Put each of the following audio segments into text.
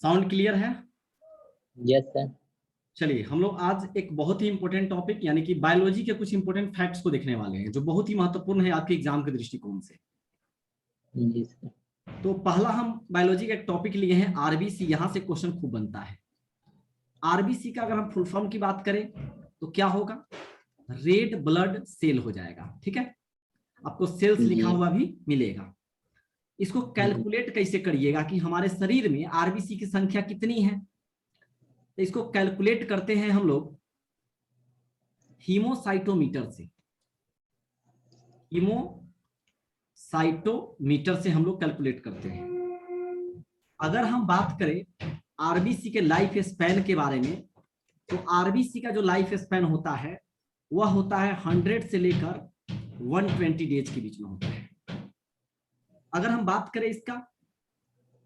Sound clear है? Yes sir. चलिए हम लोग आज एक बहुत ही इंपॉर्टेंट टॉपिक यानी कि बायोलॉजी के कुछ इंपॉर्टेंट फैक्ट्स को देखने वाले हैं जो बहुत ही महत्वपूर्ण है आपके एग्जाम के दृष्टिकोण से। जी सर। तो पहला हम बायोलॉजी का एक टॉपिक लिए हैं आरबीसी। यहां से क्वेश्चन खूब बनता है। आरबीसी का अगर हम फुल फॉर्म की बात करें तो क्या होगा? रेड ब्लड सेल हो जाएगा। ठीक है, आपको सेल्स लिखा जी हुआ भी मिलेगा। इसको कैलकुलेट कैसे करिएगा कि हमारे शरीर में आरबीसी की संख्या कितनी है। तो इसको कैलकुलेट करते हैं हम लोग हीमोसाइटोमीटर से। हीमोसाइटोमीटर से हम लोग कैलकुलेट करते हैं। अगर हम बात करें आरबीसी के लाइफ स्पैन के बारे में तो आरबीसी का जो लाइफ स्पैन होता है वह होता है 100 से लेकर 120 डेज के बीच में होता है। अगर हम बात करें इसका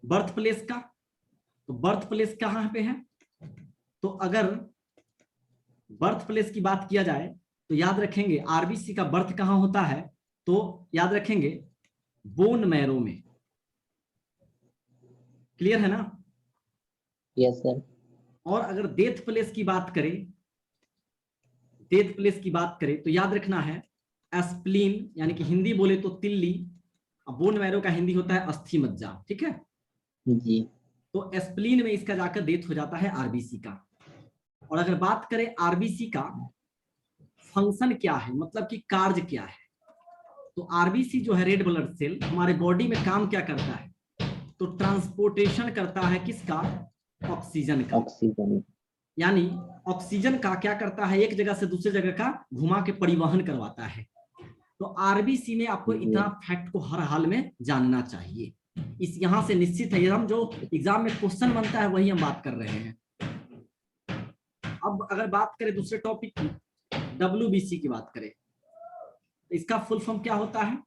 बर्थ प्लेस का तो बर्थ प्लेस कहाँ पे है? तो अगर बर्थ प्लेस की बात किया जाए तो याद रखेंगे आरबीसी का बर्थ कहाँ होता है, तो याद रखेंगे बोन मैरो में। क्लियर है ना? Yes sir. और अगर डेथ प्लेस की बात करें, डेथ प्लेस की बात करें तो याद रखना है एस्प्लीन, यानी कि हिंदी बोले तो तिल्ली। बोन मैरो का हिंदी होता है अस्थि मज्जा। ठीक है, जी तो एस्प्लीन में इसका जाकर डेथ हो जाता है आरबीसी का। और अगर बात करें आरबीसी का फंक्शन क्या है, मतलब कि कार्य क्या है, तो आरबीसी जो है रेड ब्लड सेल हमारे बॉडी में काम क्या करता है? तो ट्रांसपोर्टेशन करता है किसका? ऑक्सीजन का। ऑक्सीजन। यानी ऑक्सीजन का क्या करता है? एक जगह से दूसरे जगह का घुमा के परिवहन करवाता है। तो आरबीसी में आपको इतना फैक्ट को हर हाल में जानना चाहिए। इस यहां से निश्चित है, हम जो एग्जाम में क्वेश्चन बनता है वही हम बात कर रहे हैं। अब अगर बात करें दूसरे टॉपिक की, डब्ल्यूबीसी की बात करें, इसका फुल फॉर्म क्या होता है?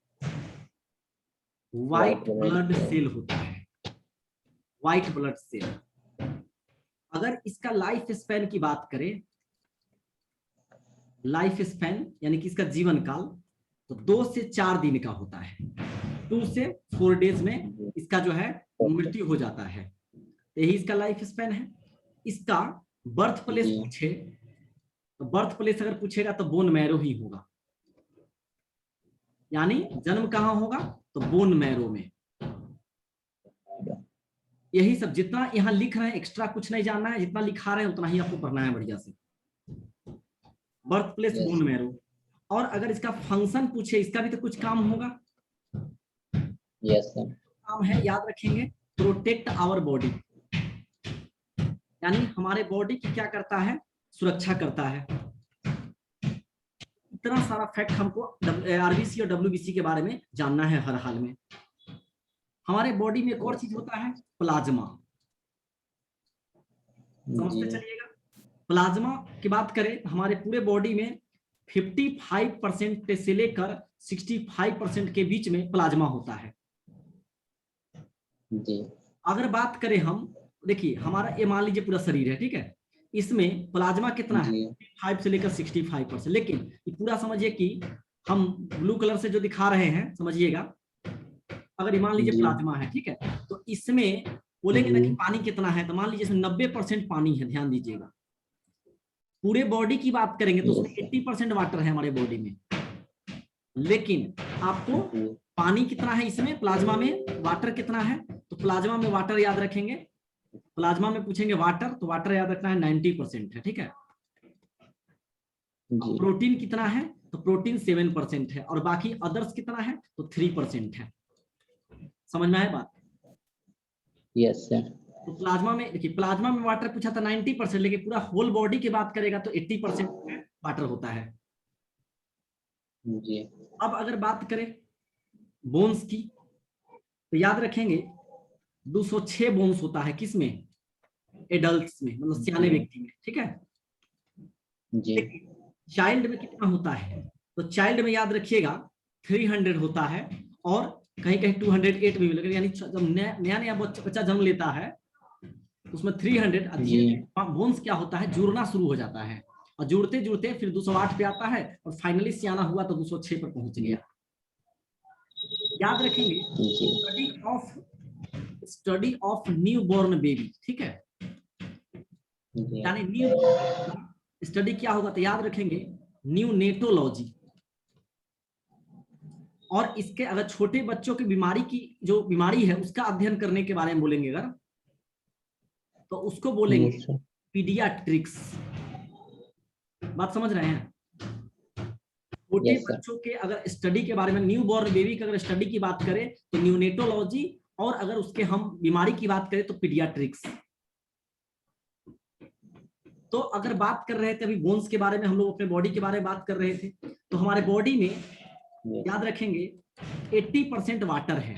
व्हाइट ब्लड सेल होता है। White blood cell. अगर इसका लाइफ स्पैन की बात करें, लाइफ स्पैन यानी कि इसका जीवन काल, तो 2 से 4 दिन का होता है। 2 से 4 डेज में इसका जो है मृत्यु हो जाता है। यही इसका लाइफ स्पैन है। इसका बर्थ प्लेस पूछे तो बर्थ प्लेस अगर पूछेगा तो बोन मैरो ही होगा। यानी जन्म कहाँ होगा? तो बोन मैरो में। यही सब जितना यहाँ लिख रहे हैं, एक्स्ट्रा कुछ नहीं जानना है, जितना लिखा रहे हैं उतना ही आपको पढ़ना है बढ़िया से। Birth place bone marrow. और अगर इसका फंक्शन पूछे, इसका भी तो कुछ काम होगा। Yes sir. काम है, याद रखेंगे, प्रोटेक्ट आवर बॉडी। यानी हमारे बॉडी की क्या करता है? सुरक्षा करता है। इतना सारा फैक्ट हमको आरबीसी और डब्ल्यूबीसी के बारे में जानना है हर हाल में। हमारे बॉडी में एक और चीज होता है प्लाज्मा। समझते चलिएगा। प्लाज्मा की बात करें, हमारे पूरे बॉडी में 55% से लेकर 65% के बीच में प्लाज्मा होता है। जी। अगर बात करें हम, देखिए हमारा ये मान लीजिए पूरा शरीर है, ठीक है, इसमें प्लाज्मा कितना है? 5 से लेकर 65%। लेकिन ये पूरा समझिए कि हम ब्लू कलर से जो दिखा रहे हैं, समझिएगा अगर ये मान लीजिए प्लाज्मा है, ठीक है, तो इसमें बोलेंगे ना कि पानी कितना है, तो मान लीजिए इसमें 90% पानी है। ध्यान दीजिएगा। पूरे बॉडी की बात करेंगे तो उसमें 80% वाटर है हमारे बॉडी में। लेकिन आपको पानी कितना है इसमें, प्लाज्मा में वाटर कितना है, तो प्लाज्मा में वाटर याद रखेंगे। प्लाज्मा में पूछेंगे वाटर, तो वाटर याद रखना है 90% है। ठीक है। प्रोटीन कितना है, तो प्रोटीन 7% है। और बाकी अदर्स कितना है, तो 3% है। समझ में आया बात? Yes sir. तो प्लाज्मा में देखिए, प्लाज्मा में वाटर पूछा था 90%, लेकिन पूरा होल बॉडी की बात करेगा तो 80% वाटर होता है। जी। अब अगर बात करें बोन्स की, तो याद रखेंगे 206 बोन्स होता है किसमें? एडल्ट्स में, मतलब सियाने व्यक्ति में। ठीक है जी। चाइल्ड में कितना होता है, तो चाइल्ड में याद रखिएगा 300 होता है। और कहीं कहीं 208 भी मिलेगा। यानी जब नया नया बच्चा जन्म लेता है उसमें 300 बोन्स क्या होता है, जुड़ना शुरू हो जाता है। और जुड़ते जुड़ते फिर 208 पे आता है और फाइनली सियाना हुआ तो 206 पर पहुंच गया। याद रखेंगे study of study of new born baby, ठीक है। जी यानी न्यू स्टडी क्या होगा तो याद रखेंगे न्यूनेटोलॉजी। और इसके अगर छोटे बच्चों की बीमारी की जो बीमारी है उसका अध्ययन करने के बारे में बोलेंगे अगर, तो उसको बोलेंगे यस सर पीडियाट्रिक्स। बात समझ रहे हैं? छोटे यस सर बच्चों के अगर स्टडी के बारे में, न्यू बॉर्न बेबी की अगर स्टडी की बात करें तो न्यूनेटोलॉजी, और अगर उसके हम बीमारी की बात करें तो पीडियाट्रिक्स। तो अगर बात कर रहे थे अभी बोन्स के बारे में, हम लोग अपने बॉडी के बारे में बात कर रहे थे, तो हमारे बॉडी में याद रखेंगे 80% वाटर है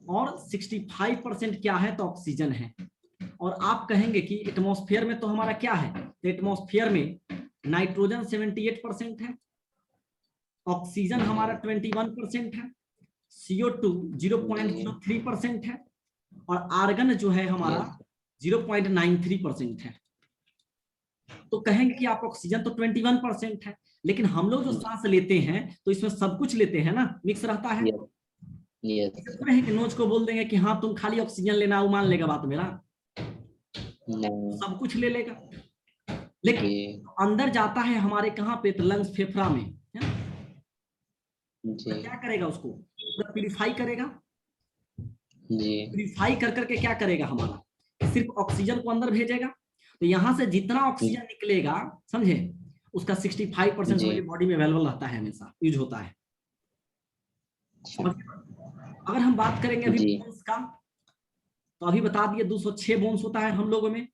और 65% क्या है तो ऑक्सीजन है। और आप कहेंगे कि एटमॉस्फेयर में तो हमारा क्या है, तो एटमॉस्फेयर में नाइट्रोजन 78% है, ऑक्सीजन हमारा 21% है, CO2 0.03% है, और आर्गन जो है हमारा 0.93% है। तो कहेंगे कि आप ऑक्सीजन तो 21% है, लेकिन हम लोग जो सांस लेते हैं तो इसमें सब कुछ लेते हैं ना, मिक्स रहता है। यस है कि नोच को बोल देंगे कि हाँ तुम खाली ऑक्सीजन लेना, वो मान लेगा बात मेरा, सब कुछ ले लेगा। लेकिन अंदर जाता है हमारे कहाँ पे, तो लंग्स फेफड़ा में है? तो क्या करेगा, उसको पूरा प्यूरिफाई करेगा। प्यूरिफाई कर करके क्या करेगा हमारा, सिर्फ ऑक्सीजन को अंदर भेजेगा। तो यहाँ से जितना ऑक्सीजन निकलेगा, समझे, उसका 65% हमारी बॉडी में अवेलेबल रहता है, हमेशा यूज होता है। अगर हम बात करेंगे अभी बोन्स का, तो अभी बता दिए 206 बोन्स होता है हम लोगों में।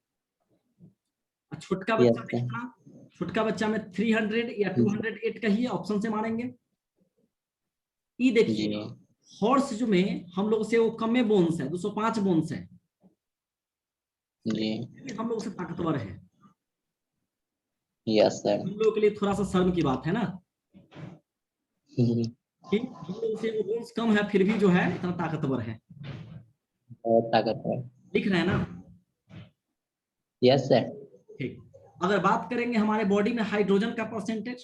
छोटका बच्चा में कितना, छोटका बच्चा में 300 या 208 का ही ऑप्शन से मारेंगे। ये देखिए हॉर्स जो में हम लोग से वो कम बोन्स है, 205 बोन्स है, हम लोग से ताकतवर है। Yes sir. हम लोग के लिए थोड़ा सा शर्म की बात है ना कि हम लोग से वो बोन्स कम है, फिर भी जो है इतना ताकतवर है, बहुत ताकतवर। लिख रहे हैं ना? Yes sir. ठीक। अगर बात करेंगे हमारे बॉडी में हाइड्रोजन का परसेंटेज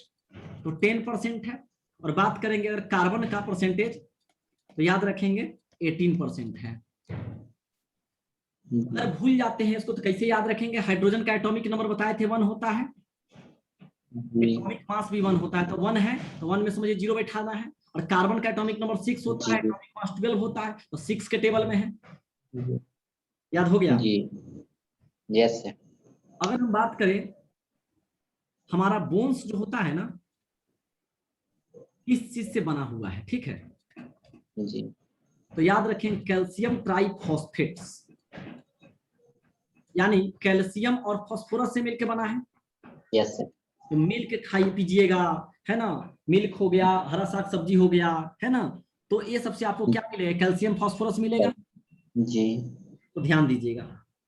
तो 10% है, और बात करेंगे अगर कार्बन का परसेंटेज तो याद रखेंगे 18% है। अगर भूल जाते हैं इसको तो कैसे याद रखेंगे, हाइड्रोजन का एटॉमिक नंबर बताए थे 1 होता है, एटॉमिक मास भी 1 होता है, तो 1 है तो 1 में समझिए 0 बैठाना है। और कार्बन का एटॉमिक नंबर 6 होता है, एटॉमिक मास 12 होता है, तो 6 के टेबल में है। याद हो गया जी। Yes sir. अगर हम बात करें हमारा बोन्स जो होता है ना, किस चीज से बना हुआ है, ठीक है जी। तो याद रखें कैल्शियम ट्राइफॉस्फेट्स, यानी कैल्शियम और फास्फोरस से मिलकर बना है। Yes sir. तो मिल्क खाई पीजिएगा, है ना, मिल्क हो गया, हरा साग सब्जी हो गया, है ना, तो ये सबसे आपको क्या मिलेगा, कैल्शियम फास्फोरस मिलेगा। जी। तो ध्यान दीजिएगा,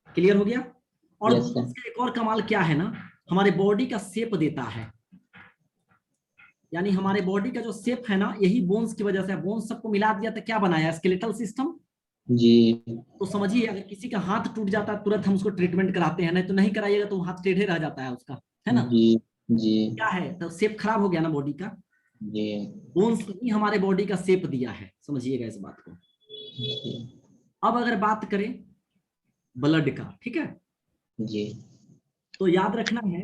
क्लियर हो गया। और बोन्स का एक और कमाल क्या है ना, हमारे बॉडी का शेप देता है, यानी हमारे बॉडी का जो शेप है ना, यही बोन्स की वजह से। बोन्स सबको मिला दिया तो क्या बनाया, स्केलेटल सिस्टम। जी। तो समझिए अगर किसी का हाथ टूट जाता है तुरंत हम उसको ट्रीटमेंट कराते हैं, नहीं तो नहीं कराइएगा तो हाथ टेढ़े रह जाता है उसका, है ना। जी। जी। क्या है, तो शेप खराब हो गया ना बॉडी का। जी। बोन्स ही हमारे बॉडी का शेप दिया है, समझिएगा इस बात को। अब अगर बात करें ब्लड का, ठीक है, जी। तो याद रखना है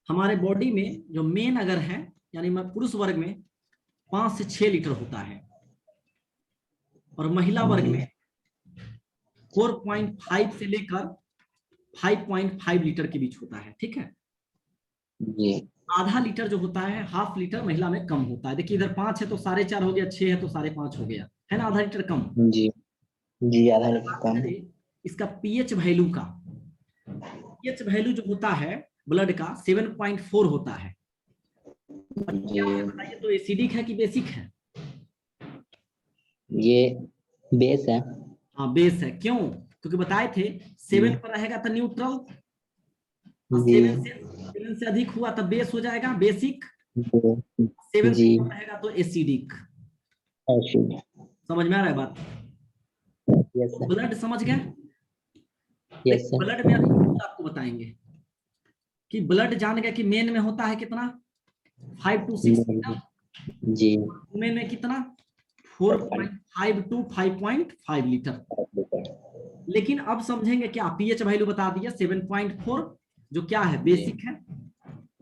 हमारे बॉडी में जो मेन अगर है, यानी पुरुष वर्ग में 5 से 6 लीटर होता है, और महिला वर्ग में 4.5 से लेकर 5.5 लीटर के बीच होता है, ठीक है। जी। आधा लीटर जो होता है, हाफ लीटर महिला में कम होता है। देखिए इधर 5 है तो 4.5 हो गया, 6 है तो 5.5 हो गया, है ना, आधा लीटर कम। जी। जी आधा लीटर कम। इसका पीएच वैल्यू का, पीएच वैल्यू जो होता है ब्लड का 7.4 होता है। क्या है बताइए, तो एसिडिक है कि बेसिक है? ये बेस है। हाँ बेस है। क्यों? क्योंकि बताए थे 7 पर रहेगा तो न्यूट्रल, 7 से अधिक हुआ तो बेस हो जाएगा बेसिक, 7 से कम रहेगा तो एसिडिक। समझ में आ रहा है बात? तो ब्लड समझ गए। ब्लड में अभी आपको बताएंगे कि ब्लड जान गए कि मेन में होता है कितना, 5 to 6 लीटर। जी। वुमेन में कितना, 4.5 to 5.5 लीटर। लेकिन अब समझेंगे क्या, पीएच वैल्यू बता दिया 7.4 जो क्या है बेसिक है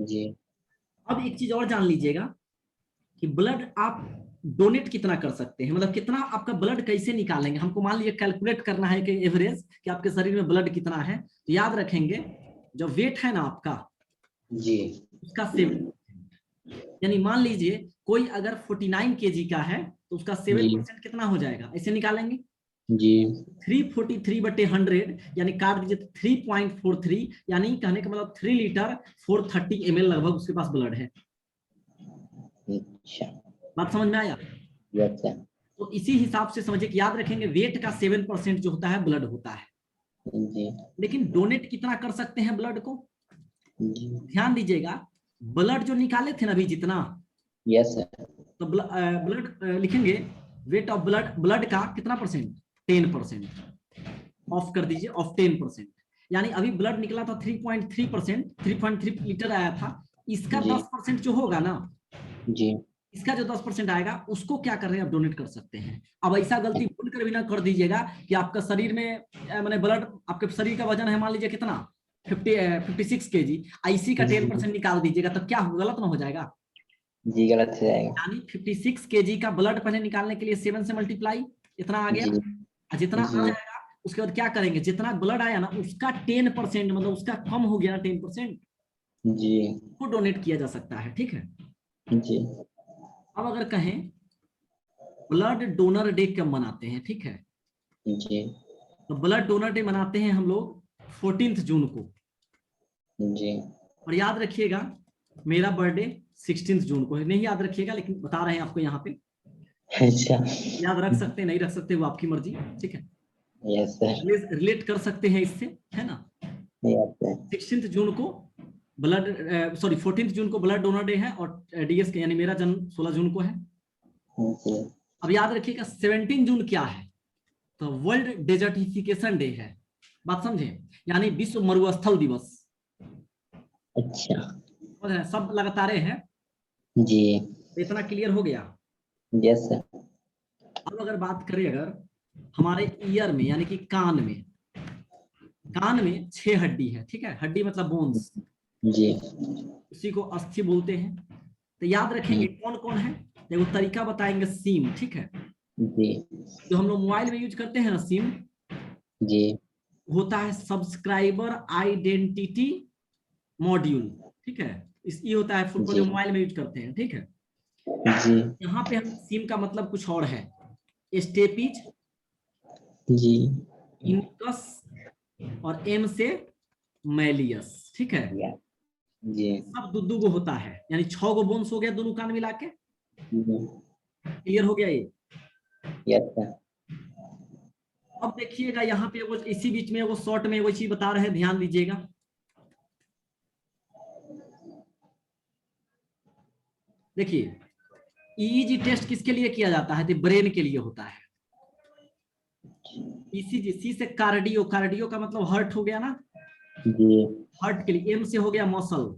जी। अब एक चीज और जान लीजिएगा कि ब्लड आप डोनेट कितना कर सकते हैं, मतलब कितना आपका ब्लड कैसे निकालेंगे। हमको मान लीजिए कैलकुलेट करना है कि एवरेज कि आपके शरीर में ब्लड कितना है, तो याद रखेंगे जो वेट है ना आपका जी उसका 7, यानी मान लीजिए कोई अगर 49 kg का है तो उसका 7% कितना हो जाएगा, ऐसे निकालेंगे जी 343/100 यानी काट दीजिए 3.43, यानी कहने का मतलब 3 लीटर 430 ml लगभग उसके पास ब्लड है। अच्छा बात समझ में आया? Yes sir. तो इसी हिसाब से समझिए कि याद रखेंगे वेट का 7% जो होता है ब्लड होता है। जी लेकिन डोनेट कितना कर सकते हैं ब्लड को, जी ध्यान दीजिएगा। ब्लड जो निकाले थे ना अभी जितना, यस सर। तो ब्लड लिखेंगे वेट ऑफ ब्लड का कितना परसेंट, 10%। ऑफ कर दीजिए, ऑफ 10%, यानी अभी ब्लड निकला था 3.3%, 3.3 लीटर आया था, इसका जी 10% जो होगा ना, जी इसका जो 10% आएगा उसको क्या कर रहे हैं आप डोनेट कर सकते हैं। अब ऐसा गलती भूल कर भी ना कर दीजिएगा कि आपका शरीर में मैंने ब्लड, आपके शरीर का वजन है मान लीजिए कितना 56 kg, IC का 10% निकाल दीजिएगा तो क्या गलत ना हो जाएगा। जी गलत हो जाएगा। यानी 56 kg का ब्लड पहले निकालने के लिए 7 से मल्टीप्लाई इतना आ गया, जी जितना जी आ जाएगा उसके बाद क्या करेंगे, जितना ब्लड आया ना उसका 10% मतलब उसका कम हो गया ना 10%, जी वो डोनेट किया जा सकता है। ठीक है, जी अब अगर कहें ब्लड डोनर डे कब मनाते हैं, ठीक है, जी तो ब्लड डोनर डे मनाते हैं हम लोग 14 जून को। जी और याद रखिएगा मेरा बर्थडे 16 जून को है, नहीं याद रखिएगा लेकिन बता रहे हैं आपको यहाँ पे, अच्छा याद रख सकते हैं नहीं रख सकते वो आपकी मर्जी। ठीक है, यस सर। रिलेट कर सकते हैं इससे, है ना। Yes sir. 16 जून को ब्लड 14 जून को ब्लड डोनर डे है और डीएस के यानी मेरा जन्म 16 जून को है। जी अब याद रखिएगा 17 जून क्या है, तो वर्ल्ड डेजर्टिफिकेशन डे है। बात समझे, यानी विश्व मरुस्थल दिवस। अच्छा सब लगातार है, जी इतना क्लियर हो गया। Yes sir. अब अगर बात करें अगर हमारे ईयर में यानी कि कान में, कान में 6 हड्डी है, ठीक है, हड्डी मतलब बोन्स, जी उसी को अस्थि बोलते हैं। तो याद रखेंगे कौन कौन है, देखो तरीका बताएंगे। सिम, ठीक है, जी जो हम लोग मोबाइल में यूज करते हैं ना सिम, जी होता है सब्सक्राइबर आइडेंटिटी मॉड्यूल, ठीक है, इस ये होता है फुटबॉल जो जी मोबाइल में यूज करते हैं। ठीक है, जी यहाँ पे हम सिम का मतलब कुछ और है, स्टेपिज, जी इनकस और एम से मैलियस। ठीक है, जी सब दो गो होता है, यानी 6 गो बोन्स हो गया दोनों कान मिला के। क्लियर हो गया ये। Yes sir. अब देखिएगा यहाँ पे वो इसी बीच में वो शॉर्ट में वो चीज बता रहे हैं, ध्यान दीजिएगा। देखिए ईईजी टेस्ट किसके लिए किया जाता है, तो ब्रेन के लिए होता है। ईसीजी, सी से कार्डियो, कार्डियो का मतलब हार्ट हो गया ना, जी हार्ट के लिए। एम से हो गया मसल,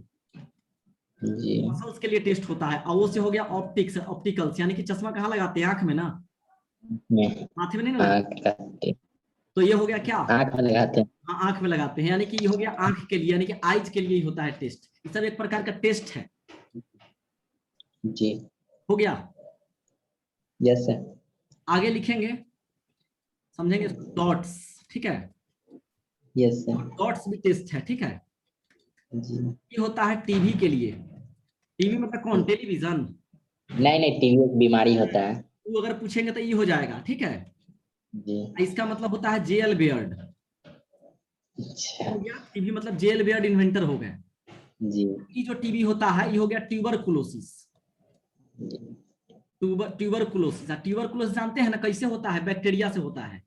जी मसल्स के लिए टेस्ट होता है। और वो से हो गया ऑप्टिक्स, ऑप्टिकल्स, यानी कि चश्मा कहाँ लगाते हैं, आंख में ना, में माथे में नहीं ना लगाते। आँख लगाते तो ये हो गया क्या, आँख में लगाते हैं। हाँ आंख में लगाते हैं, यानी कि ये हो गया आंख के लिए, यानी कि आइज के लिए ही होता है टेस्ट। ये सब एक प्रकार का टेस्ट है। जी हो गया, यस सर। आगे लिखेंगे, समझेंगे डॉट्स, ठीक है, यस सर। डॉट्स भी टेस्ट है। ठीक है, जी ये होता है टीबी के लिए। टीबी मतलब कौन, टेलीविजन। नहीं नहीं टीबी एक बीमारी होता है। वो अगर पूछेंगे तो ये हो जाएगा। ठीक है, जी इसका मतलब होता है जेल बियर्ड। अच्छा हो गया, टीबी मतलब जेल बियर्ड इन्वेंटर हो गए। जी ये जो टीबी होता है ये हो गया ट्यूबरकुलोसिस। ट्यूबरकुलोसिस, ट्यूबरकुलोसिस जानते हैं ना कैसे होता है, बैक्टीरिया से होता है।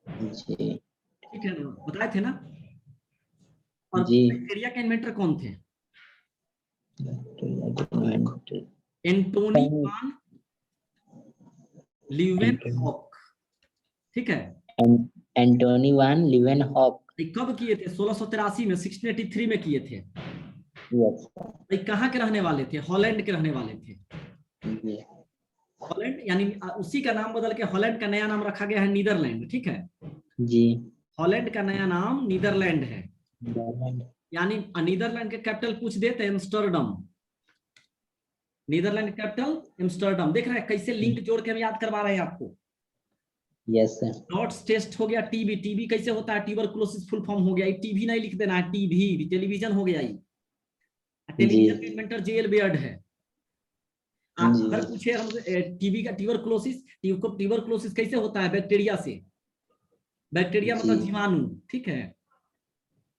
जी ठीक है ना, बताए थे ना। और जी बैक्टीरिया के इन्वेंटर कौन थे, एंटोनी वान ल्यूवेनहॉक। ठीक है, एंटोनी वान लीवेनहॉक। ये कब किए थे, 1683 में, 1683 में किए थे। यस ये कहाँ के रहने वाले थे, हॉलैंड के रहने वाले थे। जी हॉलैंड यानी उसी का नाम बदल के हॉलैंड का नया नाम रखा गया है नीदरलैंड, ठीक है। जी। हॉलैंड का नया नाम नीदरलैंड है। नीदरलैंड। यानी नीदरलैंड के कैपिटल पूछ देते एम्स्टर्डम। Netherlands capital Amsterdam. देख रहे हैं कैसे लिंक जोड़ के हम याद करवा रहे हैं आपको। Yes sir. डॉट्स टेस्ट हो गया। टीबी, टीबी कैसे होता है, ट्यूबरकुलोसिस फुल फॉर्म हो गया। टीबी नहीं लिख देना है, टीबी टेलीविजन हो गया। ये जी टेलीविजन का इन्वेंटर जेएल बेयर्ड है। आप जी। अगर पूछे हमसे टीबी का ट्यूबरकुलोसिस, ट्यूबरकुलोसिस कैसे होता है, बैक्टीरिया से। बैक्टीरिया जी। मतलब जीवाणु, ठीक है।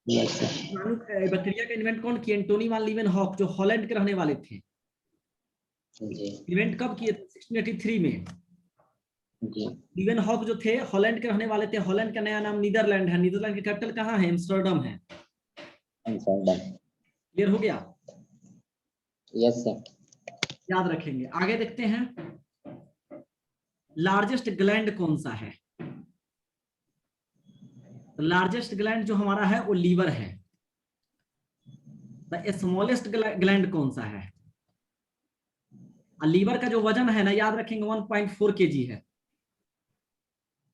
Yes sir. जीवाणु बैक्टीरिया का इन्वेंट कौन किया, एंटोनी वान लीवेनहॉक, जो हॉलैंड के रहने वाले थे। जी इन्वेंट कब किए थे, 1683 में। जी। लीवेनहॉक जो थे हॉलैंड के रहने वाले थे। हॉलैंड का नया नाम नीदरलैंड है। नीदरलैंड की कैपिटल कहाँ है, एम्स्टर्डम है। एम्स्टर्डम। क्लियर हो गया। Yes sir. याद रखेंगे। आगे देखते हैं, लार्जेस्ट ग्लैंड कौन सा है। लार्जेस्ट ग्लैंड जो हमारा है वो लीवर है। स्मॉलेस्ट ग्लैंड कौन सा है। लीवर का जो वजन है ना, याद रखेंगे 1.4 केजी है।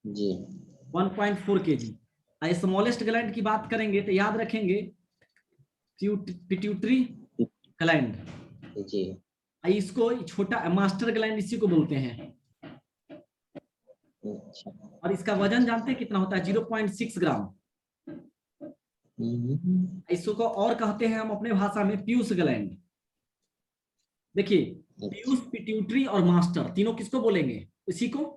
जी। 1.4 केजी। स्मॉलेस्ट ग्लैंड की बात करेंगे तो याद रखेंगे पिट्यूटरी ग्लैंड। जी। इसको छोटा मास्टर ग्लैंड इसी को बोलते हैं। अच्छा। और इसका वजन जानते हैं कितना होता है, 0.6 ग्राम। इसको और कहते हैं हम अपने भाषा में पीयूष ग्लैंड। देखिए, पीयूष, पिट्यूटरी और मास्टर तीनों किसको बोलेंगे, इसी को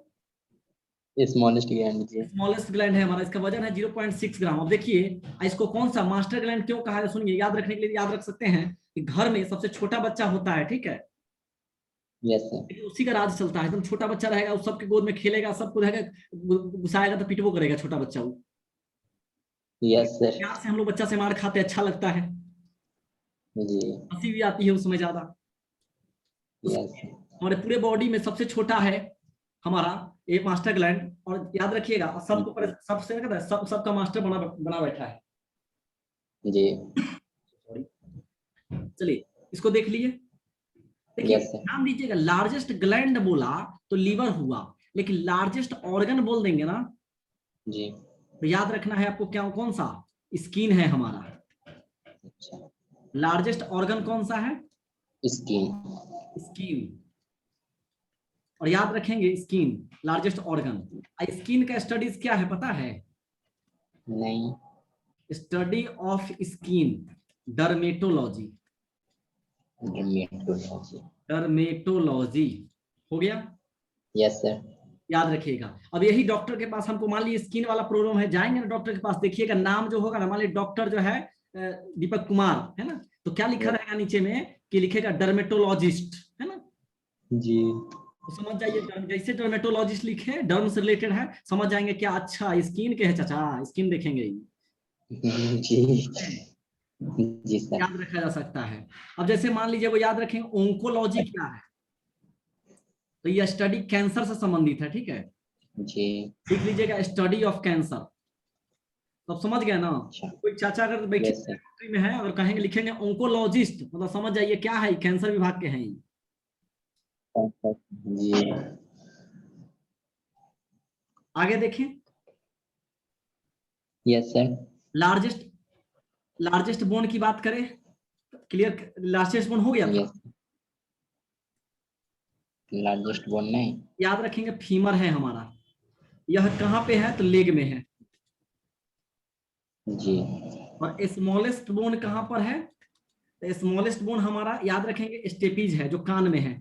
स्मॉलेस्ट ग्लैंड। जी। स्मॉलेस्ट ग्लैंड है हमारा। इसका वजन है 0.6 ग्राम। अब देखिए इसको कौन सा मास्टर ग्लैंड क्यों कहा है, सुनिए। याद रखने के लिए याद रख सकते हैं कि घर में सबसे छोटा बच्चा होता है, ठीक है। Yes sir. लेकिन उसी का राज चलता है। एकदम छोटा बच्चा रहेगा, उस सबके गोद में खेलेगा, सबको रहेगा, गुस्साएगा तो पिटवो करेगा छोटा बच्चा वो। Yes sir. प्यार से हम लोग बच्चा से मार खाते, अच्छा लगता है, जी। हंसी भी आती है उसमें ज्यादा। उस यस। हमारे पूरे बॉडी में सबसे छोटा है हमारा ये मास्टर ग्लैंड। और याद रखिएगा सबको सबसे कहता है सबका मास्टर बना बना बैठा है। जी। चलिए इसको देख लिए। देखिए यस सर। नाम दीजिएगा, लार्जेस्ट ग्लैंड बोला तो लीवर हुआ, लेकिन लार्जेस्ट ऑर्गन बोल देंगे ना जी। तो याद रखना है आपको क्या, कौन सा, स्किन है हमारा। अच्छा। लार्जेस्ट ऑर्गन कौन सा है, स्किन। स्किन। और याद रखेंगे स्किन लार्जेस्ट ऑर्गन। स्किन का स्टडीज क्या है पता है, नहीं। Study of skin, dermatology. Dermatology. Dermatology हो गया। Yes sir. याद रखिएगा। अब यही डॉक्टर के पास हमको मान लीजिए स्किन वाला प्रॉब्लम है, जाएंगे ना डॉक्टर के पास, देखिएगा नाम जो होगा ना, मान लीजिए डॉक्टर जो है दीपक कुमार है ना, तो क्या लिखा रहेगा नीचे में कि लिखेगा डर्मेटोलॉजिस्ट, है ना। जी। तो समझ जाइए, जैसे डर्मेटोलॉजिस्ट लिखे डर्म से रिलेटेड है, समझ जाएंगे क्या, अच्छा स्किन के है चाचा, स्किन देखेंगे। जी। जी सर। याद रखा जा सकता है। अब जैसे मान लीजिए वो याद रखेंगे ओंकोलॉजी क्या है, तो ये स्टडी कैंसर से संबंधित है, ठीक है। जी। लिख लीजिएगा स्टडी ऑफ कैंसर। तो अब समझ गया ना। अच्छा। कोई चाचा अगर बैठे यस सर। डॉक्टरी में है और कहेंगे लिखेंगे ओंकोलॉजिस्ट, मतलब समझ जाइए क्या है, कैंसर विभाग के हैं। जी। आगे देखें, yes sir. Largest largest bone की बात करें, क्लियर, लार्जेस्ट बोन हो गया था। यस। लार्जेस्ट बोन नहीं। याद रखेंगे फीमर है हमारा। यह कहाँ पे है, तो लेग में है। जी। और स्मॉलेस्ट बोन कहाँ पर है, तो स्मॉलेस्ट बोन हमारा याद रखेंगे स्टेपीज है, जो कान में है।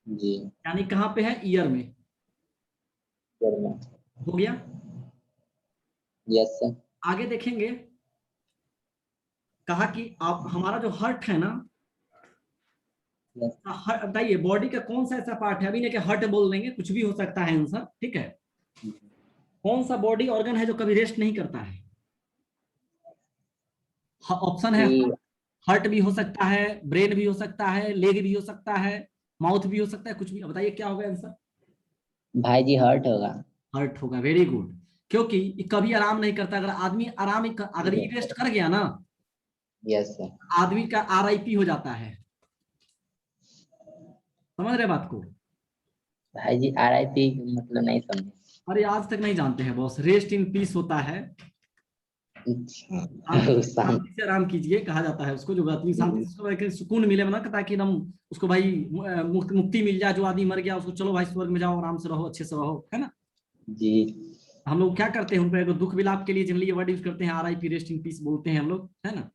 जी। यानी कहाँ पे है, ईयर में। हो गया। Yes sir. आगे देखेंगे, कहा कि आप हमारा जो हर्ट है ना, यस। बताइए बॉडी का कौन सा ऐसा पार्ट है, अभी नहीं कि हर्ट बोल देंगे, कुछ भी हो सकता है आंसर, ठीक है। कौन सा बॉडी ऑर्गन है जो कभी रेस्ट नहीं करता है। ऑप्शन है, हार्ट भी हो सकता है, ब्रेन भी हो सकता है, लेग भी हो सकता है, माउथ भी हो सकता है, कुछ भी। बताइए क्या होगा आंसर। भाई जी हर्ट होगा। हार्ट होगा, वेरी गुड। क्योंकि ये कभी आराम नहीं करता। अगर आदमी आराम अगर ये रेस्ट कर गया ना, यस सर। आदमी का RIP हो जाता है। समझ रहे बात को? भाई जी RIP मतलब नहीं समझे। अरे आज तक नहीं जानते हैं बॉस, रेस्ट इन पीस होता है। अच्छा शांति शांत। शांति से आराम कीजिए कहा जाता है उसको, जो आदमी शांति से उसको एक सुकून मिले ना, ताकि हम उसको भाई मुक्ति मिल जाए। जो आदमी मर गया उसको चलो भाई स्वर्ग में जाओ, आराम से रहो, अच्छे से रहो, है ना। जी हम लोग क्या करते हैं उन पर दुख विलाप के लिए जनरली ये वर्ड यूज करते हैं, RIP रेस्ट इन पीस बोलते हैं हम लोग, है ना।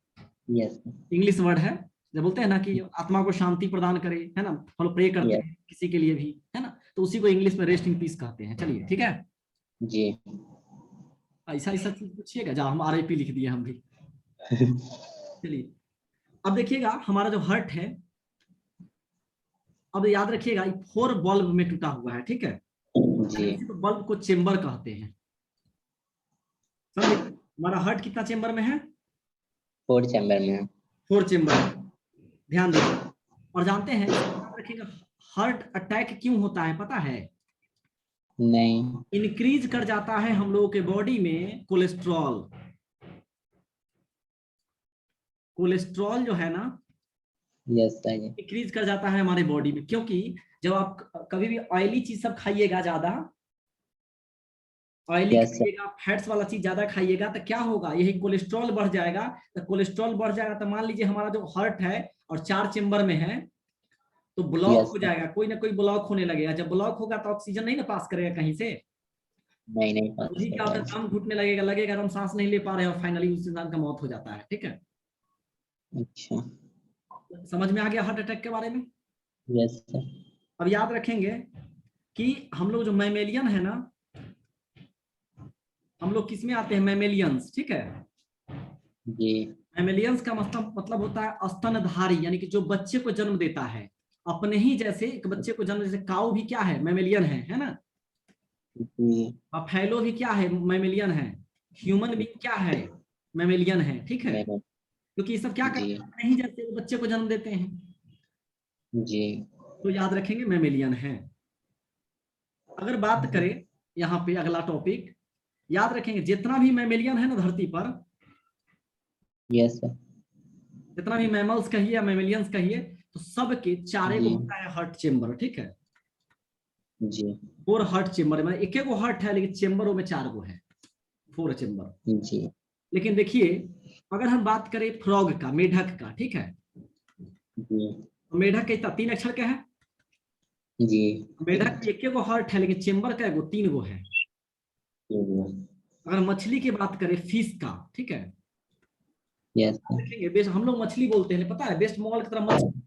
यस इंग्लिश वर्ड है। जब बोलते हैं ना कि आत्मा को शांति प्रदान करे, है ना, हम लोग प्रे करते यस हैं किसी के लिए भी, है ना, तो उसी को इंग्लिश में रेस्ट इन पीस कहते हैं। चलिए ठीक है, जी ऐसा ऐसा चीज पूछिएगा जहाँ हम RIP लिख दिए हम भी। चलिए अब देखिएगा हमारा जो हर्ट है, अब याद रखिएगा 4 बल्ब में टूटा हुआ है, ठीक है। जी इसी को बल्ब को चेंबर कहते हैं, समझे। हमारा हर्ट कितना चेंबर में है? 4 चैम्बर में है। 4 चेंबर में, ध्यान दीजिए। और जानते हैं, याद रखिएगा, हार्ट अटैक क्यों होता है पता है? नहीं इंक्रीज कर जाता है हम लोगों के बॉडी में कोलेस्ट्रॉल। कोलेस्ट्रॉल जो है ना, यस भाई जी इंक्रीज कर जाता है हमारे बॉडी में, क्योंकि जब आप कभी भी ऑयली चीज सब खाइएगा, ज्यादा ऑयली यस खाइएगा, फैट्स वाला चीज ज्यादा खाइएगा, तो क्या होगा, यही कोलेस्ट्रॉल बढ़ जाएगा। तो कोलेस्ट्रॉल बढ़ जाएगा तो मान लीजिए हमारा जो हार्ट है और 4 चेंबर में है, तो ब्लॉक यस हो जाएगा, कोई ना कोई ब्लॉक होने लगेगा। जब ब्लॉक होगा तो ऑक्सीजन नहीं ना पास करेगा कहीं से, नहीं नहीं वही क्या होता है, दम घुटने लगेगा, लगेगा हम सांस नहीं ले पा रहे हैं, और फाइनली उस इंसान का मौत हो जाता है, ठीक है। अच्छा समझ में आ गया हार्ट अटैक के बारे में? यस सर अब याद रखेंगे कि हम लोग जो मैमेलियन है ना, हम लोग किस में आते हैं, मैमेलियंस, ठीक है। जी मैमेलियंस का मतलब होता है स्तनधारी, यानी कि जो बच्चे को जन्म देता है अपने ही जैसे एक बच्चे को जन्म, जैसे काऊ भी क्या है, मैमेलियन है ना। जी बफेलो भी क्या है, मैमेलियन है। ह्यूमन भी क्या है, मैमेलियन है, ठीक है। मैंने क्योंकि ये सब क्या जी करते हैं, अपने ही जैसे वो बच्चे को जन्म देते हैं, जी तो याद रखेंगे मैमेलियन है। अगर बात करें यहाँ पे अगला टॉपिक, याद रखेंगे जितना भी मैमेलियन है ना धरती पर, यस सर जितना भी मैमल्स कहिए या मैमेलियंस कहिए, तो सबके चारे को जी होता है हार्ट चेम्बर, ठीक है। जी 4 हार्ट चेम्बर, मतलब एक एक हार्ट है लेकिन चेम्बरों में 4 गो है, 4 चेम्बर। जी लेकिन देखिए, अगर हम बात करें फ्रॉग का, मेढक का, ठीक है, जी तो मेढक कितना 3 अक्षर का है। जी मेढक के एक गो हार्ट है लेकिन चेम्बर का 3 गो है। अगर मछली की बात करें, फिश का, ठीक है, यस देखेंगे बेस्ट, हम लोग मछली बोलते हैं, पता है बेस्ट मंगल की तरह मछली,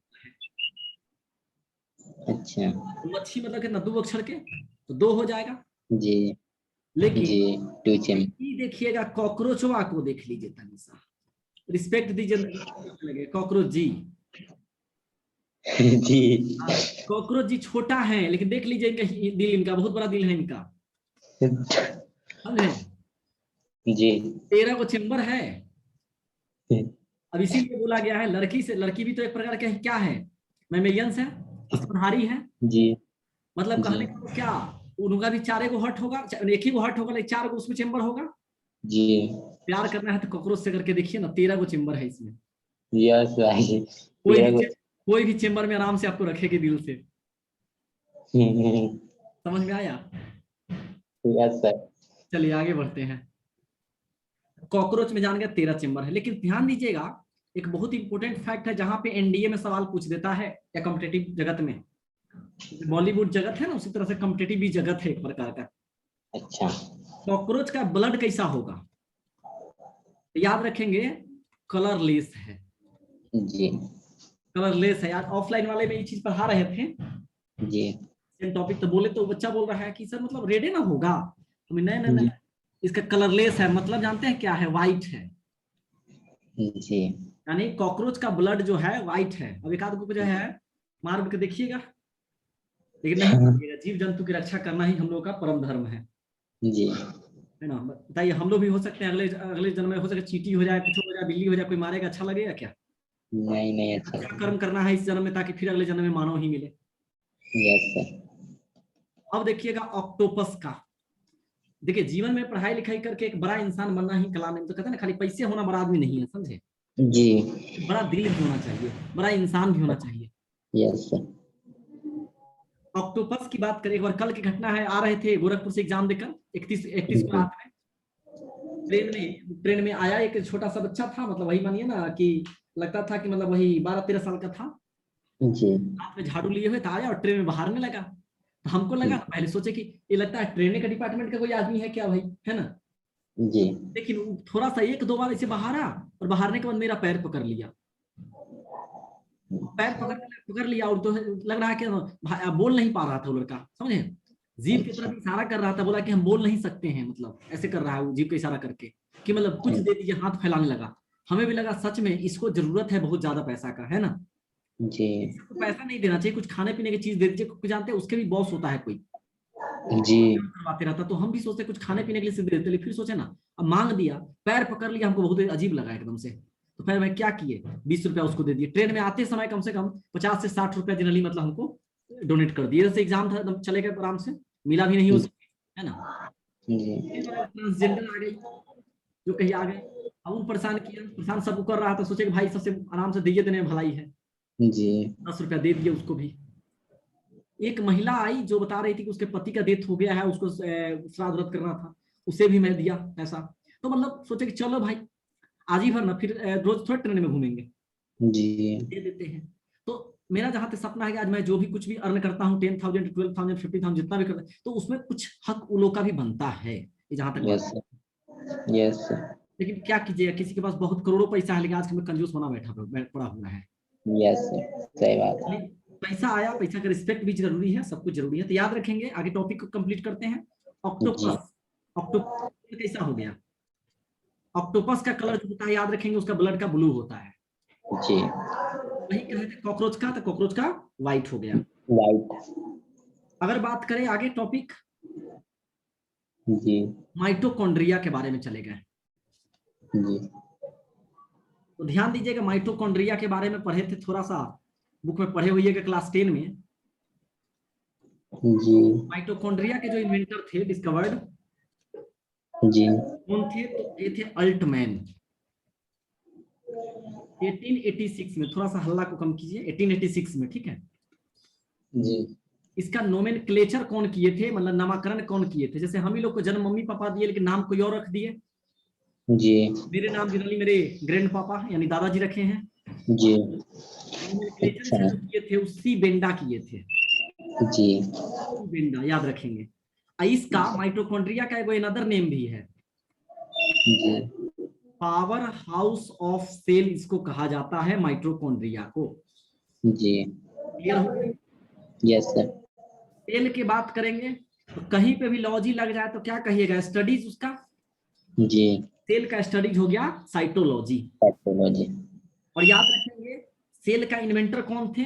अच्छा तो मच्छी मतलब कितना 2 अक्षर के, तो 2 हो जाएगा। जी लेकिन जी 2 चैम्बर ये देखिएगा, कॉकरोचवा को देख लीजिए, तनी सा रिस्पेक्ट दीजिए, लगे कॉकरोच जी। जी हाँ, कॉकरोच जी छोटा है, लेकिन देख लीजिए इनका दिल, इनका बहुत बड़ा दिल है इनका, समझे। जी 13 को चेम्बर है। अब इसीलिए बोला गया है, लड़की से, लड़की भी तो एक प्रकार का क्या है, मैमेलियंस है, स्तनधारी है। जी मतलब जी कहने का मतलब क्या, उनका भी 4 गो हट होगा, एक ही गो हट होगा लेकिन 4 गो उसमें चेम्बर होगा। जी प्यार करना है तो कॉकरोच से करके देखिए ना, 13 गो चेम्बर है इसमें। यस भाई जी कोई तेरा भी कुछ कोई भी चेम्बर में आराम से आपको रखेगी दिल से, समझ में आया। यस सर चलिए आगे बढ़ते हैं। कॉकरोच में जान गया 13 चेम्बर है, लेकिन ध्यान दीजिएगा, एक बहुत इंपॉर्टेंट फैक्ट है, जहां पे एनडीए में सवाल पूछ देता है, या कॉम्पिटेटिव जगत में, बॉलीवुड जगत है ना, उसी तरह से कॉम्पिटेटिव भी जगत है एक प्रकार का। अच्छा कॉकरोच का ब्लड कैसा होगा, तो याद रखेंगे कलरलेस है। जी कलरलेस है यार, ऑफलाइन वाले में ये चीज पढ़ा रहे थे, जी सेम टॉपिक, तो बोले तो बच्चा बोल रहा है कि सर मतलब रेड ना होगा, तो नहीं नहीं नहीं, इसका कलरलेस है, मतलब जानते हैं क्या है, व्हाइट है। जी यानी कॉकरोच का ब्लड जो है व्हाइट है। अब एक आध को जो है मार के देखिएगा, लेकिन नहीं कीजिएगा, जीव जंतु की रक्षा करना ही हम लोग का परम धर्म जी है ना। बताइए, हम लोग भी हो सकते हैं अगले अगले जन्म में, हो सके चींटी हो जाए, कुछ हो जाए, बिल्ली हो जाए, कोई मारेगा, अच्छा लगेगा क्या? नहीं नहीं अच्छा अच्छा कर्म करना है इस जन्म में, ताकि फिर अगले जन्म में मानव ही मिले। यस सर अब देखिएगा ऑक्टोपस का, देखिए जीवन में पढ़ाई लिखाई करके एक बड़ा इंसान बनना ही कला नहीं, तो कहते हैं ना खाली पैसे होना बड़ा आदमी नहीं है, समझे। जी बड़ा दिल भी होना चाहिए, बड़ा इंसान भी होना चाहिए। यस सर ऑक्टोपस की बात करें, एक बार कल की घटना है, आ रहे थे गोरखपुर से एग्जाम देकर 31 को रात में, ट्रेन में आया एक छोटा सा बच्चा था, मतलब वही मानिए ना कि लगता था कि मतलब वही 12-13 साल का था, जी हाथ में झाड़ू लिए हुए था, आया और ट्रेन में बाहरने लगा। तो हमको लगा, पहले सोचे कि ये लगता है ट्रेन का डिपार्टमेंट का कोई आदमी है क्या भाई, है ना। जी लेकिन वो थोड़ा सा 1-2 बार ऐसे बाहर आ, और बाहरने के बाद मेरा पैर पकड़ लिया, पैर पकड़ लिया, और तो लग रहा है कि भाई अब बोल नहीं पा रहा था वो लड़का, समझे, जीभ की अच्छा तरफ इशारा कर रहा था, बोला कि हम बोल नहीं सकते हैं, मतलब ऐसे कर रहा है वो जीभ का इशारा करके कि मतलब कुछ दे दीजिए, हाथ फैलाने लगा। हमें भी लगा सच में इसको जरूरत है बहुत ज्यादा पैसा का, है ना, जी इसको पैसा नहीं देना चाहिए, कुछ खाने पीने की चीज दे दीजिए, क्योंकि जानते हैं उसके भी बॉस होता है कोई, जी करवाते रहता, तो हम भी सोचते कुछ खाने पीने के लिए दे देते, फिर सोचे ना, अब मांग दिया, पैर पकड़ लिया, हमको बहुत अजीब लगा एकदम से। तो फिर मैं क्या किए, 20 रुपया उसको दे दिए, ट्रेन में आते समय कम से कम 50 से 60 रुपया जनरली मतलब हमको डोनेट कर दिए, जैसे एग्जाम था एकदम चले गए आराम से, मिला भी नहीं उसे, है ना। जी ट्रांसजेंडर आ गई, जो कहीं आ गए, अब वो परेशान किया, परेशान सबको कर रहा था, सोचे कि भाई सबसे आराम से दिए देने में भलाई है, जी 10 रुपया दे दिए उसको भी। एक महिला आई जो बता रही थी कि उसके पति का डेथ हो गया है, उसको श्राद्ध व्रत करना था, उसे भी मैं दिया पैसा। तो मतलब सोचे कि चलो भाई आज ही भर ना, फिर रोज थोड़ा ट्रेन में घूमेंगे, जी दे देते हैं। तो मेरा जहां तक सपना है कि आज मैं जो भी कुछ भी अर्न करता हूँ, 10,000 12,000 50,000 जितना भी करता है, तो उसमें कुछ हक उन लोगों का भी बनता है, ये जहां तक बात। यस यस लेकिन क्या कीजिएगा, किसी के पास बहुत करोड़ों पैसा है, लेकिन आज में कंजूस होना पड़ा हुआ है। यस सही बात है। पैसा आया, पैसा का रिस्पेक्ट भी जरूरी है, सब कुछ जरूरी है, तो याद रखेंगे। आगे टॉपिक को कंप्लीट करते हैं। जी ऑक्टोपस, ऑक्टोपस कैसा हो गया, ऑक्टोपस का कलर जो होता है याद रखेंगे, उसका ब्लड का ब्लू होता है। जी वही कहे थे कॉकरोच का, तो कॉकरोच का व्हाइट हो गया। लाइट अगर बात करें आगे टॉपिक, जी माइटोकॉन्ड्रिया के बारे में चले गए, जी तो ध्यान दीजिएगा, माइटोकॉन्ड्रिया के बारे में पढ़े थे थोड़ा सा, बुक में पढ़े हुए क्लास 10 में। जी माइटोकॉन्ड्रिया के जो इन्वेंटर थे, डिस्कवर्ड, जी कौन थे, तो ये थे अल्टमैन। 1886 में, थोड़ा सा हल्ला को कम कीजिए, 1886 में, ठीक है। जी इसका नोमेनक्लेचर कौन किए थे, मतलब नामकरण कौन किए थे, जैसे हम ही लोग को जन्म मम्मी पापा दिए, लेकिन नाम कोई और रख दिए। जी मेरे नाम जनरली मेरे ग्रैंड पापा यानी दादाजी रखे हैं। जी नोमेनक्लेचर अच्छा इसका जो किए थे, सी बेंडा किए थे, जी बेंडा याद रखेंगे। इसका माइटोकॉन्ड्रिया का एक अनदर नेम भी है, जी पावर हाउस ऑफ सेल इसको कहा जाता है, माइटोकॉन्ड्रिया को। जी क्लियर हो गया। यस सर सेल की बात करेंगे तो कहीं पे भी लॉजी लग जाए तो क्या कहिएगा, स्टडीज उसका, जी सेल का स्टडीज हो गया साइटोलॉजी। पैथोलॉजी और याद रखेंगे सेल का इन्वेंटर कौन थे,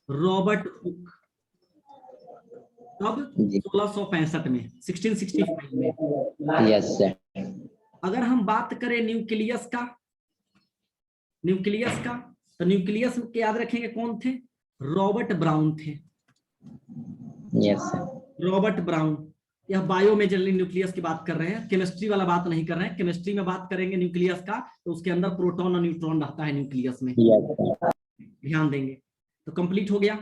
रॉबर्ट हुक। कब, जी 1665 में, 1665 में। यस सर अगर हम बात करें न्यूक्लियस का, न्यूक्लियस का, तो न्यूक्लियस के याद रखेंगे कौन थे, रॉबर्ट ब्राउन थे, यस सर रॉबर्ट ब्राउन। यह बायो में जनरली न्यूक्लियस की बात कर रहे हैं, केमिस्ट्री वाला बात नहीं कर रहे हैं। केमिस्ट्री में बात करेंगे न्यूक्लियस का, तो उसके अंदर प्रोटॉन और न्यूट्रॉन रहता है न्यूक्लियस में, यस सर ध्यान देंगे। तो कंप्लीट हो गया।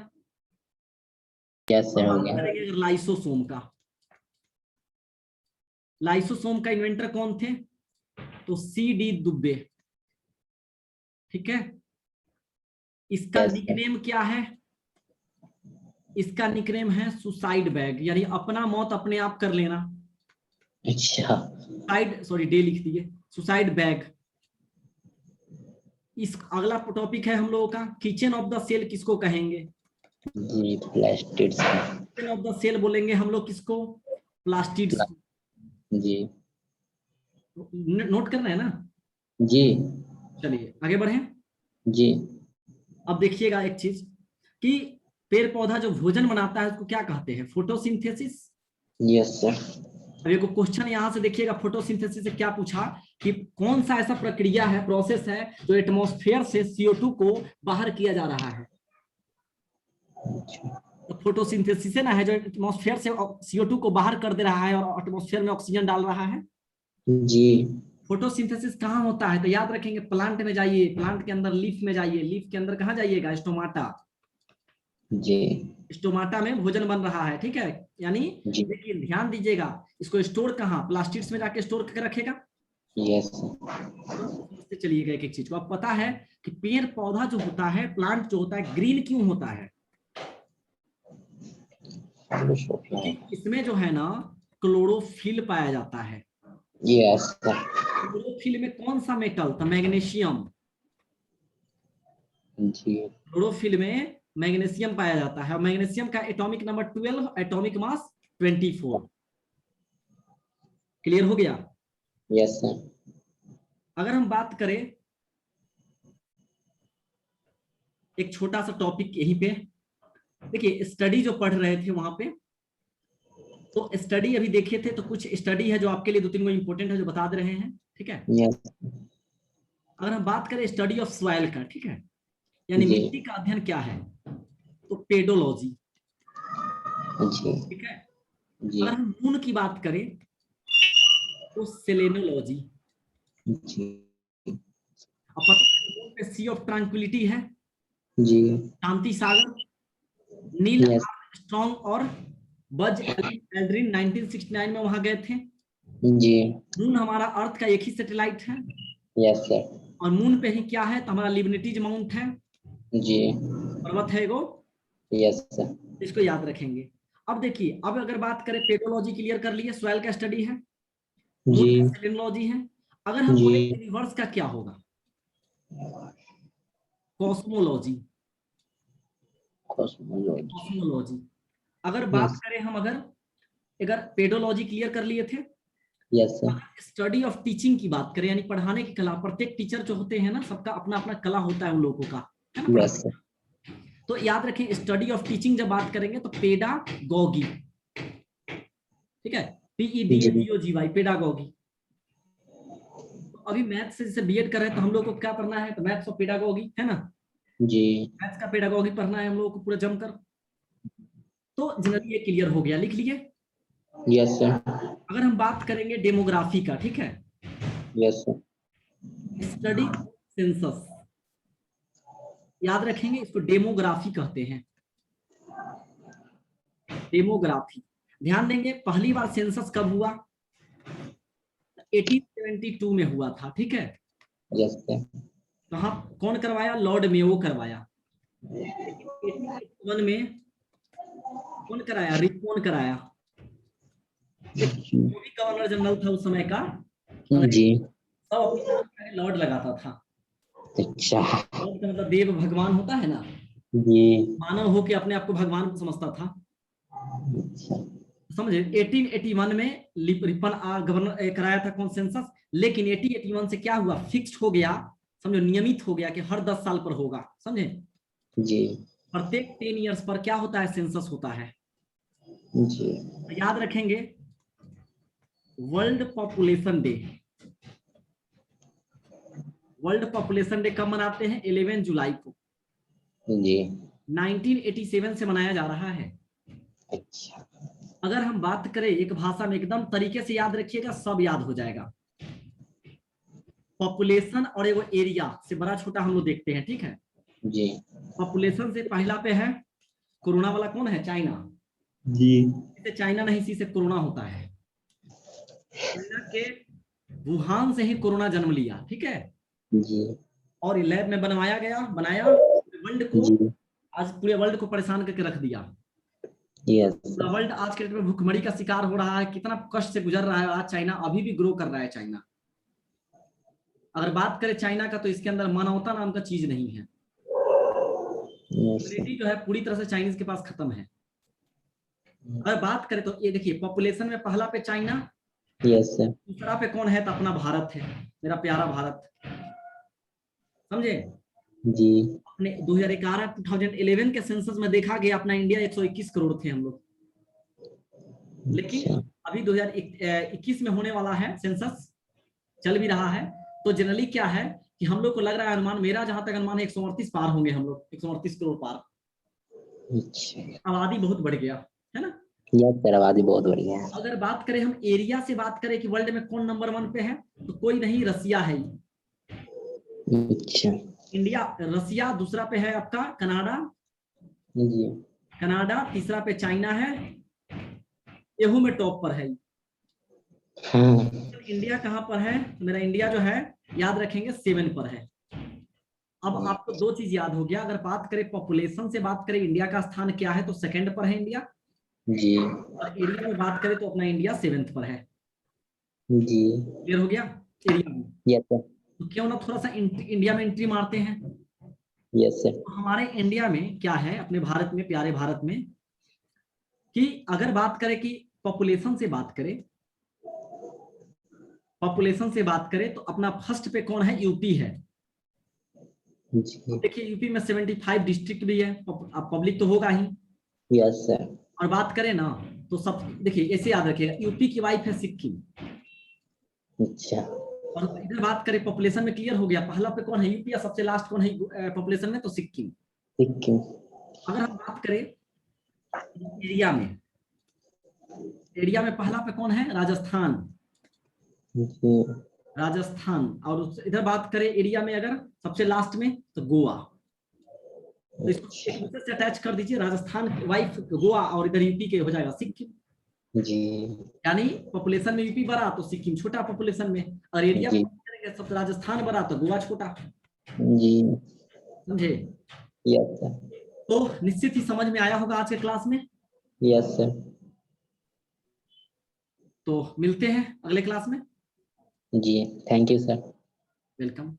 यस सर हो बात गया करेंगे अगर लाइसोसोम का, लाइसोसोम का इन्वेंटर कौन थे, तो सी.डी. दुबे, ठीक है। इसका यस सर निकनेम क्या है, इसका निकनेम है सुसाइड बैग, यानी अपना मौत अपने आप कर लेना। अच्छा सुसाइड, सॉरी डे लिख दिए, सुसाइड बैग। इस अगला टॉपिक है हम लोगों का, किचन ऑफ द सेल किसको कहेंगे, जी plastids kitchen of the cell बोलेंगे हम लोग किसको, प्लास्टिड्स को। जी नोट करना है ना। जी चलिए आगे बढ़े। जी अब देखिएगा एक चीज कि पेड़ पौधा जो भोजन बनाता है उसको क्या कहते हैं, फोटोसिंथेसिस। यस सर अब एक क्वेश्चन यहां से देखिएगा, फोटोसिंथेसिस से क्या पूछा कि कौन सा ऐसा प्रक्रिया है, प्रोसेस है, जो एटमॉस्फेयर से CO2 को बाहर किया जा रहा है। तो फोटोसिंथेसिस ना है जो एटमॉस्फेयर से CO2 को बाहर कर दे रहा है और एटमॉस्फेयर में ऑक्सीजन डाल रहा है। जी फोटोसिंथेसिस कहाँ होता है, तो याद रखेंगे प्लांट में जाइए, प्लांट के अंदर लीफ में जाइए, लीफ के अंदर कहाँ जाइएगा, स्टोमाटा। जी स्टोमाटा में भोजन बन रहा है, ठीक है। यानी जी लेकिन ध्यान दीजिएगा, इसको स्टोर कहाँ, प्लास्टिड्स में जाके स्टोर करके रखेगा। यस तो समझते चलिएगा एक एक चीज को। अब पता है कि पेड़ पौधा जो होता है, प्लांट जो होता है, ग्रीन क्यों होता है? क्योंकि इसमें जो है ना क्लोरोफिल पाया जाता है। यस क्लोरोफिल में कौन सा मेटल था? मैग्नीशियम। जी क्लोरोफिल में मैग्नीशियम पाया जाता है। मैग्नीशियम का atomic number 12, atomic mass 24। Clear हो गया? यस अगर हम बात करें एक छोटा सा टॉपिक यहीं पे, देखिए स्टडी जो पढ़ रहे थे वहां पे, तो स्टडी अभी देखे थे, तो कुछ स्टडी है जो आपके लिए 2-3 इंपॉर्टेंट है जो बता दे रहे हैं, ठीक है। यस अगर हम बात करें स्टडी ऑफ सॉइल का, ठीक है, यानी जी मिट्टी का अध्ययन क्या है, तो पेडोलॉजी, जी ठीक है। जी अगर हम मून की बात करें तो सेलेनोलॉजी। जी अब पता है मून पे सी ऑफ ट्रांक्विलिटी है, जी शांति सागर। नील यस आर्मस्ट्रॉन्ग और बज एल्ड्रिन 1969 में वहां गए थे। जी मून हमारा अर्थ का एक ही सैटेलाइट है, यस सर और मून पे ही क्या है, तो हमारा लिबर्टीज माउंट है, जी पर्वत है एगो, यस सर इसको याद रखेंगे। अब देखिए, अब अगर बात करें, पेडोलॉजी क्लियर कर लिए, सॉइल का स्टडी है, मून जी का सेलेनोलॉजी है। अगर हम जी बोले यूनिवर्स का क्या होगा, कॉस्मोलॉजी। Cosmology cosmology. अगर बात यस करें हम, अगर अगर पेडोलॉजी क्लियर कर लिए थे, यस सर अगर स्टडी ऑफ टीचिंग की बात करें, यानी पढ़ाने की कला, प्रत्येक टीचर जो होते हैं ना, सबका अपना अपना कला होता है उन लोगों का, है ना, यस पढ़ाने सर का। तो याद रखें, स्टडी ऑफ टीचिंग जब बात करेंगे तो पेडागॉगी, ठीक है, जी PEDAGOGY, पेडागॉगी। तो अभी मैथ से जैसे बीएड कर रहे हैं तो हम लोग को क्या पढ़ना है, तो मैथ्स और पेडागॉगी, है ना। जी मैथ्स का पेडागॉगी पढ़ना है हम लोगों को पूरा जमकर। तो जनरली ये क्लियर हो गया, लिख लिए। यस सर अगर हम बात करेंगे डेमोग्राफी का, ठीक है, यस सर स्टडी सेंसस, याद रखेंगे इसको डेमोग्राफी कहते हैं, डेमोग्राफी। ध्यान देंगे, पहली बार सेंसस कब हुआ, 1872 में हुआ था, ठीक है। यस सर कहाँ, कौन करवाया, लॉर्ड मेयो करवाया। लेकिन 1881 में कौन कराया, रिपन कराया, एक वो भी गवर्नर जनरल था उस समय का, जी सब अपने नाम पे लॉर्ड लगाता था। अच्छा लॉर्ड का मतलब देव भगवान होता है ना, जी मानव हो के अपने आप को भगवान को समझता था, अच्छा समझे। 1881 में रिपन गवर्नर कराया था कॉन्सेंसस, लेकिन 1881 से क्या हुआ, फिक्स्ड हो गया, समझो, नियमित हो गया कि हर 10 साल पर होगा, समझे। जी प्रत्येक 10 ईयर्स पर क्या होता है, सेंसस होता है। जी तो याद रखेंगे, world population day, world population day कब मनाते हैं, 11 जुलाई को, जी 1987 से मनाया जा रहा है। अच्छा अगर हम बात करें एक भाषा में, एकदम तरीके से याद रखिएगा, सब याद हो जाएगा। पॉपुलेशन और एगो एरिया से बड़ा छोटा हम लोग देखते हैं, ठीक है। जी पॉपुलेशन से पहला पे है, कोरोना वाला कौन है, चाइना। जी इसे चाइना नहीं, इसी से कोरोना होता है। चाइना के वुहान से ही कोरोना जन्म लिया, ठीक है, जी और लैब में बनवाया गया, बनाया, वर्ल्ड को, जी आज पूरे वर्ल्ड को परेशान करके रख दिया। यस पूरा वर्ल्ड आज के डेट में भूखमरी का शिकार हो रहा है, कितना कष्ट से गुजर रहा है। आज चाइना अभी भी ग्रो कर रहा है, चाइना। अगर बात करें चाइना का, तो इसके अंदर मानवता नाम का चीज नहीं है। यस ह्यूमैनिटी जो है पूरी तरह से चाइनीज के पास खत्म है। अगर बात करें तो ये देखिए, पॉपुलेशन में पहला पे चाइना, यस सर दूसरा पे कौन है, तो अपना भारत है, मेरा प्यारा भारत, समझे। जी अपने 2011 के सेंसस में देखा गया, अपना इंडिया 121 करोड़ थे हम लोग। लेकिन अच्छा अभी 2021 में होने वाला है सेंसस, चल भी रहा है। तो जनरली क्या है कि हम लोग को लग रहा है, अनुमान मेरा जहां तक अनुमान है, 138 पार होंगे हम लोग, 138 करोड़ पार। अच्छा आबादी बहुत बढ़ गया है ना। यस सर आबादी बहुत बढ़िया है अगर बात करें हम एरिया से, बात करें कि वर्ल्ड में कौन नंबर 1 पे है, तो कोई नहीं, रसिया है। अच्छा इंडिया, रसिया, दूसरा पे है आपका कनाडा, जी कनाडा, तीसरा पे चाइना है, एहू में टॉप पर है। हाँ इंडिया कहाँ पर है? मेरा इंडिया जो है याद रखेंगे 7 पर है। अब आपको दो चीज याद हो गया, अगर बात करें पॉपुलेशन से बात करें इंडिया का स्थान क्या है तो सेकंड पर है इंडिया, जी और एरिया में बात करें तो अपना इंडिया 7th पर है। जी। क्लियर हो गया? एरिया में यस सर। तो क्यों ना थोड़ा सा इंडिया में एंट्री मारते हैं। Yes sir. तो हमारे इंडिया में क्या है, अपने भारत में, प्यारे भारत में, कि अगर बात करें कि पॉपुलेशन से बात करें, पॉपुलेशन से बात करें तो अपना फर्स्ट पे कौन है? यूपी है। जी। देखिए यूपी में 75 डिस्ट्रिक्ट भी है, अब पब्लिक तो होगा ही। Yes sir. और बात करें ना तो सब, देखिए ऐसे याद रखिएगा, यूपी की वाइफ है सिक्किम। अच्छा। और इधर बात करें पॉपुलेशन में, क्लियर हो गया, पहला पे कौन है? यूपी, या सबसे लास्ट कौन है पॉपुलेशन में? तो सिक्किम। सिक्किम। अगर हम बात करें एरिया में, एरिया में पहला पे कौन है? राजस्थान। जी। राजस्थान। और इधर बात करें एरिया में अगर सबसे लास्ट में, तो गोवा। तो इसको एक दूसरे से अटैच कर दीजिए, राजस्थान वाइफ गोवा, और इधर यूपी के हो जाएगा सिक्किम। जी। यानी पॉपुलेशन में यूपी बड़ा तो सिक्किम छोटा पॉपुलेशन में, और एरिया में जी। करेंगे सब राजस्थान बड़ा तो गोवा छोटा। जी। समझे? Yes sir. तो निश्चित ही समझ में आया होगा आज के क्लास में। Yes sir. तो मिलते हैं अगले क्लास में। जी थैंक यू सर। वेलकम।